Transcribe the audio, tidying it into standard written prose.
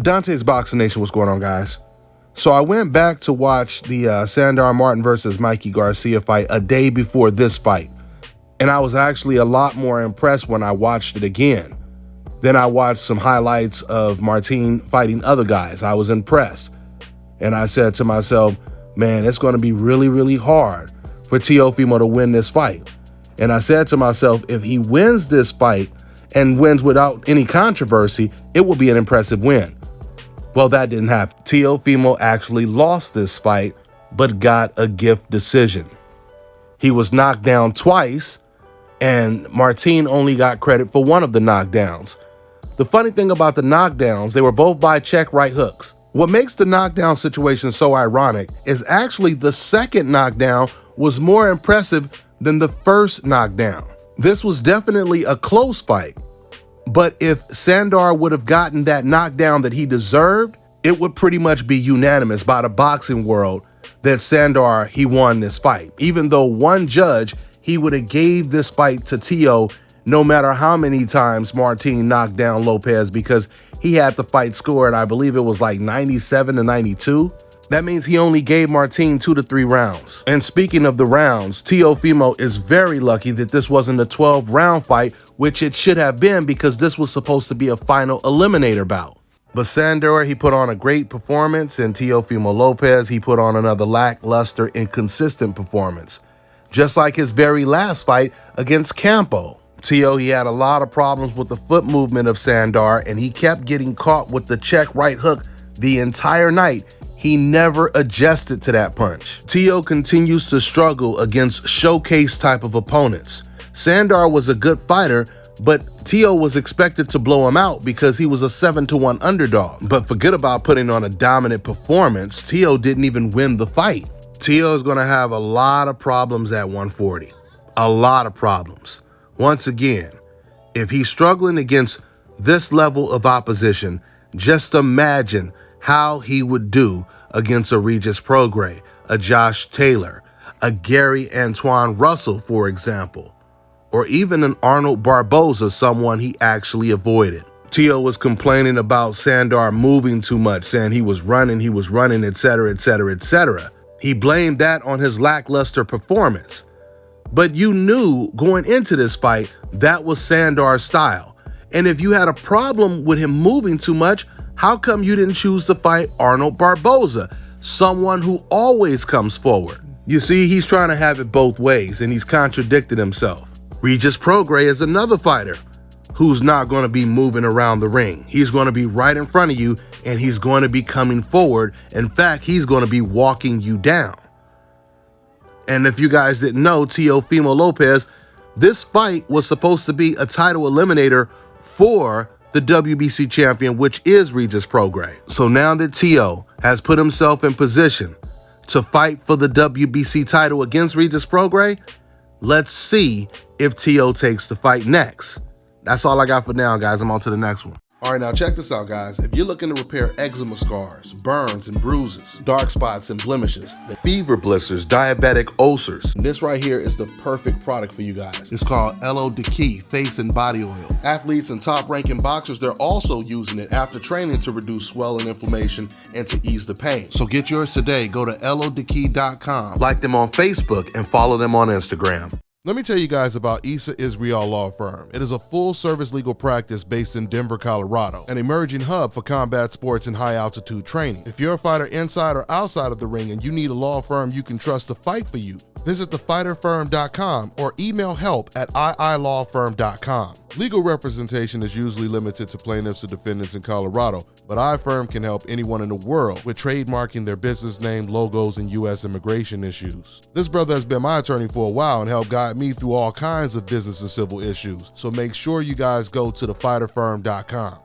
Dontaes Boxing Nation, what's going on, guys? So I went back to watch the Sandor Martin versus Mikey Garcia fight a day before this fight. And I was actually a lot more impressed when I watched it again. Then I watched some highlights of Martin fighting other guys. I was impressed. And I said to myself, man, it's going to be really, really hard for Teofimo to win this fight. And I said to myself, if he wins this fight and wins without any controversy, it will be an impressive win. Well, that didn't happen. Teofimo actually lost this fight, but got a gift decision. He was knocked down twice, and Martin only got credit for one of the knockdowns. The funny thing about the knockdowns, they were both by check right hooks. What makes the knockdown situation so ironic is actually the second knockdown was more impressive than the first knockdown. This was definitely a close fight. But if Sandor would have gotten that knockdown that he deserved, it would pretty much be unanimous by the boxing world that Sandor, he won this fight. Even though one judge, he would have gave this fight to Teo no matter how many times Martin knocked down Lopez, because he had the fight scored, I believe it was like 97-92. That means he only gave Martin 2 to 3 rounds. And speaking of the rounds, Teofimo is very lucky that this wasn't a 12-round fight, which it should have been, because this was supposed to be a final eliminator bout. But Sandor, he put on a great performance, and Teofimo Lopez, he put on another lackluster, inconsistent performance. Just like his very last fight against Campo. Teo, he had a lot of problems with the foot movement of Sandor, and he kept getting caught with the check right hook the entire night. He never adjusted to that punch. Teo continues to struggle against showcase type of opponents. Sandor was a good fighter, but Teo was expected to blow him out because he was a 7-1 underdog. But forget about putting on a dominant performance. Teo didn't even win the fight. Teo is gonna have a lot of problems at 140. A lot of problems. Once again, if he's struggling against this level of opposition, just imagine how he would do against a Regis Prograis, a Josh Taylor, a Gary Antoine Russell, for example, or even an Arnold Barboza, someone he actually avoided. Teo was complaining about Sandor moving too much, saying he was running, etc., etc., etc. He blamed that on his lackluster performance. But you knew going into this fight, that was Sandor's style. And if you had a problem with him moving too much, how come you didn't choose to fight Arnold Barboza, someone who always comes forward? You see, he's trying to have it both ways, and he's contradicted himself. Regis Prograis is another fighter who's not going to be moving around the ring. He's going to be right in front of you, and he's going to be coming forward. In fact, he's going to be walking you down. And if you guys didn't know, Teofimo Lopez, this fight was supposed to be a title eliminator for the WBC champion, which is Regis Prograis. So now that Teo has put himself in position to fight for the WBC title against Regis Prograis, let's see if Teo takes the fight next. That's all I got for now, guys. I'm on to the next one. All right, now check this out, guys. If you're looking to repair eczema scars, burns and bruises, dark spots and blemishes, the fever blisters, diabetic ulcers, this right here is the perfect product for you guys. It's called Lo-Diki Face and Body Oil. Athletes and top-ranking boxers, they're also using it after training to reduce swelling, inflammation, and to ease the pain. So get yours today. Go to Lodiki.com, like them on Facebook, and follow them on Instagram. Let me tell you guys about Issa Israel Law Firm. It is a full-service legal practice based in Denver, Colorado, an emerging hub for combat sports and high-altitude training. If you're a fighter inside or outside of the ring and you need a law firm you can trust to fight for you, visit thefighterfirm.com or email help@iilawfirm.com. Legal representation is usually limited to plaintiffs or defendants in Colorado, but iFirm can help anyone in the world with trademarking their business name, logos, and U.S. immigration issues. This brother has been my attorney for a while and helped guide me through all kinds of business and civil issues, so make sure you guys go to thefighterfirm.com.